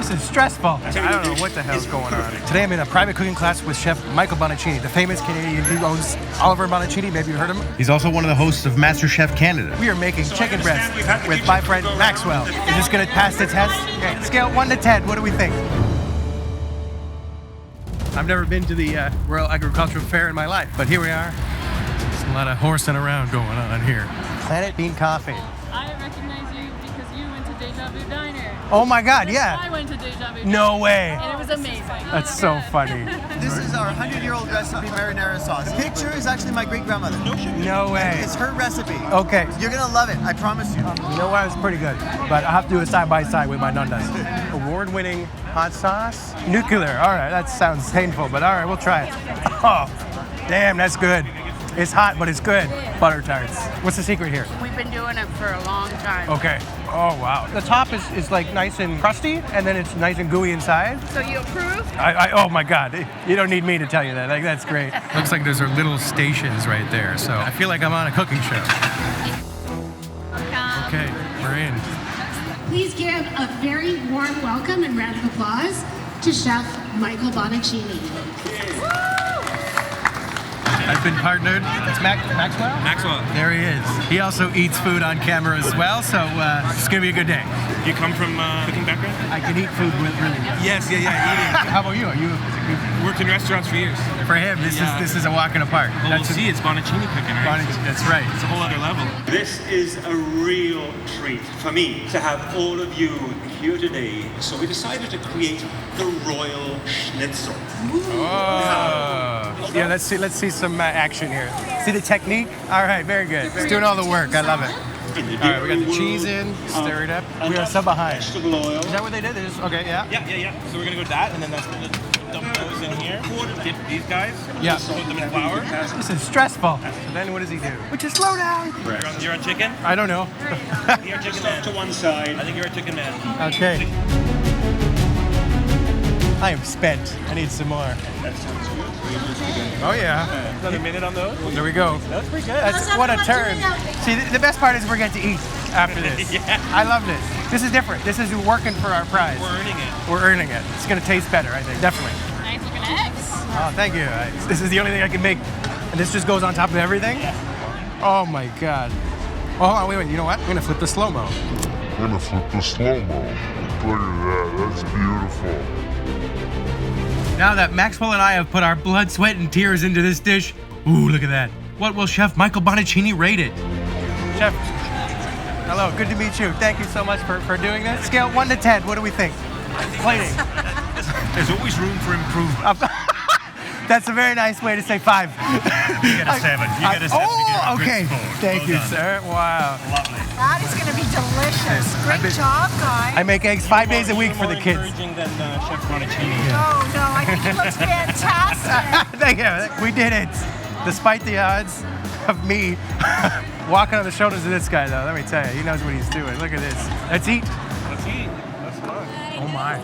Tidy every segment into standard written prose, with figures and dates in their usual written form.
This is stressful. I don't know what the hell's going on. Today I'm in a private cooking class with Chef Michael Bonacini, the famous Canadian who owns Oliver Bonacini. Maybe you heard him. He's also one of the hosts of MasterChef Canada. We are making chicken breast with my friend Maxwell. Is this going to pass the test? Okay, scale 1 to 10. What do we think? I've never been to the Royal Agricultural Fair in my life, but here we are. There's a lot of horsing around going on here. Planet Bean Coffee. I recognize you because you went to Deja Vu Diner. Oh my God, yeah. I went to Deja Vu Diner. No way. And it was amazing. That's so funny. This is our 100-year-old recipe marinara sauce. The picture is actually my great-grandmother. No way. It's her recipe. Okay. You're gonna love it, I promise you. You know what? It's pretty good, but I'll have to do it side by side with my nondas. Award-winning hot sauce. Nuclear. All right, that sounds painful, but all right, we'll try it. Oh, damn, that's good. It's hot, but it's good. Butter tarts. What's the secret here? We've been doing it for a long time. Okay. Oh, wow. The top is like nice and crusty, and then it's nice and gooey inside. So you approve? Oh my God. You don't need me to tell you that. Like, that's great. Looks like there's our little stations right there, so I feel like I'm on a cooking show. Okay, we're in. Please give a very warm welcome and round of applause to Chef Michael Bonacini. I've been partnered. It's Maxwell? Maxwell. There he is. He also eats food on camera as well, so it's going to be a good day. You come from cooking background? I can eat food really well. Yes, eating. How about you? Worked in restaurants for years. For him, this is a walk in the park. Well, we'll see, it's Bonacini cooking, right? That's right. It's a whole other level. This is a real treat for me to have all of you here today. So we decided to create the Royal Schnitzel. Oh. Yeah, let's see some action here. See the technique? All right, very good. It's doing all the work. I love it. All right, we got the cheese in, stir it up. We are sub behind. Vegetable oil. Is that what they did? Okay, yeah. Yeah. So we're gonna go that, and then that's gonna dump those in here. Dip these guys. Yeah. Put them in flour. This is stressful. So then what does he do? Which is slow down. You're on chicken? I don't know. You're a chicken man. To one side. I think you're a chicken man. Okay. I am spent. I need some more. Oh yeah. Another minute on those? There we go. That's pretty good. That's what a turn. See, the best part is we're going to eat after this. Yeah. I love this. This is different. This is working for our prize. We're earning it. We're earning it. It's going to taste better, I think. Definitely. Nice looking eggs. Oh, thank you. This is the only thing I can make. And this just goes on top of everything? Yeah. Oh my God. Oh, hold on, wait. You know what? I'm going to flip the slow-mo. Look at that. That's beautiful. Now that Maxwell and I have put our blood, sweat, and tears into this dish, ooh, look at that. What will Chef Michael Bonacini rate it? Chef, hello, good to meet you. Thank you so much for doing this. Scale 1 to 10, what do we think? Plating. There's always room for improvement. That's a very nice way to say 5. You get a 7. You get a 7. Oh, okay. Thank you, done. sir. Wow. Lovely. That is going to be delicious. Great job, guys. I make eggs 5 days a week for the kids. More encouraging than Chef Bonacini. Oh, no, I think it looks fantastic. Thank you. We did it. Despite the odds of me walking on the shoulders of this guy, though, let me tell you, he knows what he's doing. Look at this. Let's eat. Let's eat. That's fun. Oh, my.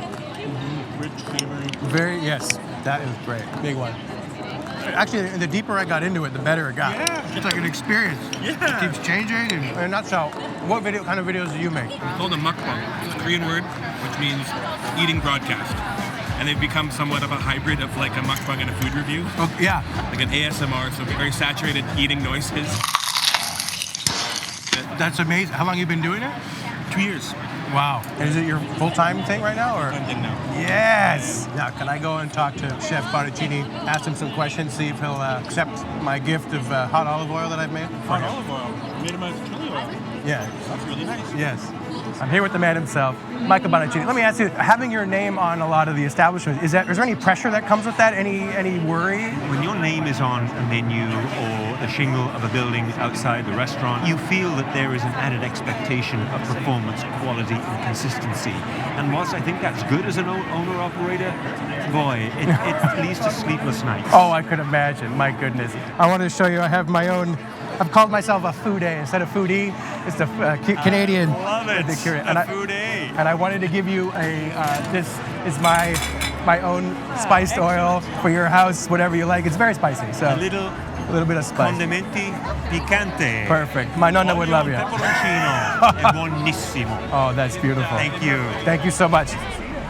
Rich, savory. Very, yes. That is great. Big one. Actually, the deeper I got into it, the better it got. Yeah. It's like an experience. Yeah. It keeps changing. And in a nutshell, what kind of videos do you make? It's called a mukbang. It's a Korean word, which means eating broadcast. And they've become somewhat of a hybrid of like a mukbang and a food review. Oh, yeah. Like an ASMR, so very saturated eating noises. That's amazing. How long have you been doing it? 2 years. Wow. Is it your full-time thing right now? Or? Full-time thing now. Yes. Now, can I go and talk to Chef Bonacini, ask him some questions, see if he'll accept my gift of hot olive oil that I've made? Hot olive oil. You made him out of chili oil. Yeah. That's really nice. Yes. I'm here with the man himself, Michael Bonacini. Let me ask you, having your name on a lot of the establishments, is there any pressure that comes with that? Any worry? When your name is on a menu or the shingle of a building outside the restaurant, you feel that there is an added expectation of performance, quality, and consistency. And whilst I think that's good as an owner-operator, boy, it leads to sleepless nights. Oh, I could imagine. My goodness. I wanted to show you I have my own. I've called myself a foodie instead of foodie. It's the Canadian. I love it. Foodie. And I wanted to give you this is my own spiced oil for your house, whatever you like. It's very spicy. So A little bit of spice. condimenti picante. Perfect. My nonna would love you. Peperoncino è buonissimo. Oh, that's beautiful. Thank you. Thank you so much.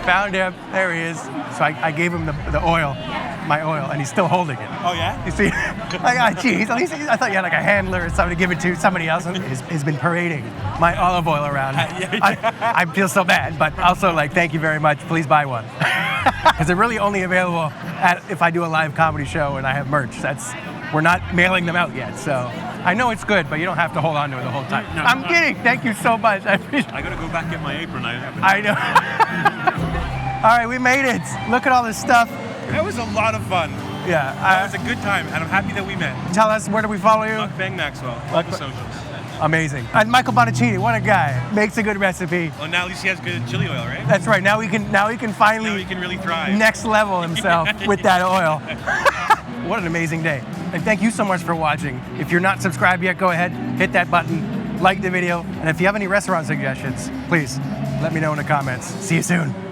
Found him. There he is. So I gave him the oil, my oil, and he's still holding it. Oh yeah? You see, geez, at least I thought you had like a handler or something to give it to. Somebody else has been parading my olive oil around. I feel so bad, but also like, thank you very much. Please buy one. Because they're really only available if I do a live comedy show and I have merch. We're not mailing them out yet, so I know it's good, but you don't have to hold on to it the whole time. No, I'm kidding. Thank you so much. I appreciate. I gotta go back get my apron. I know. All right, we made it. Look at all this stuff. That was a lot of fun. Yeah. That was a good time, and I'm happy that we met. Tell us, where do we follow you? Mukbang Maxwell, all the socials. Amazing. And Michael Bonacini, what a guy. Makes a good recipe. Well, now at least he has good chili oil, right? That's right. Now he can finally Now he can really thrive. next level himself with that oil. What an amazing day. And thank you so much for watching. If you're not subscribed yet, go ahead, hit that button, like the video, and if you have any restaurant suggestions, please let me know in the comments. See you soon.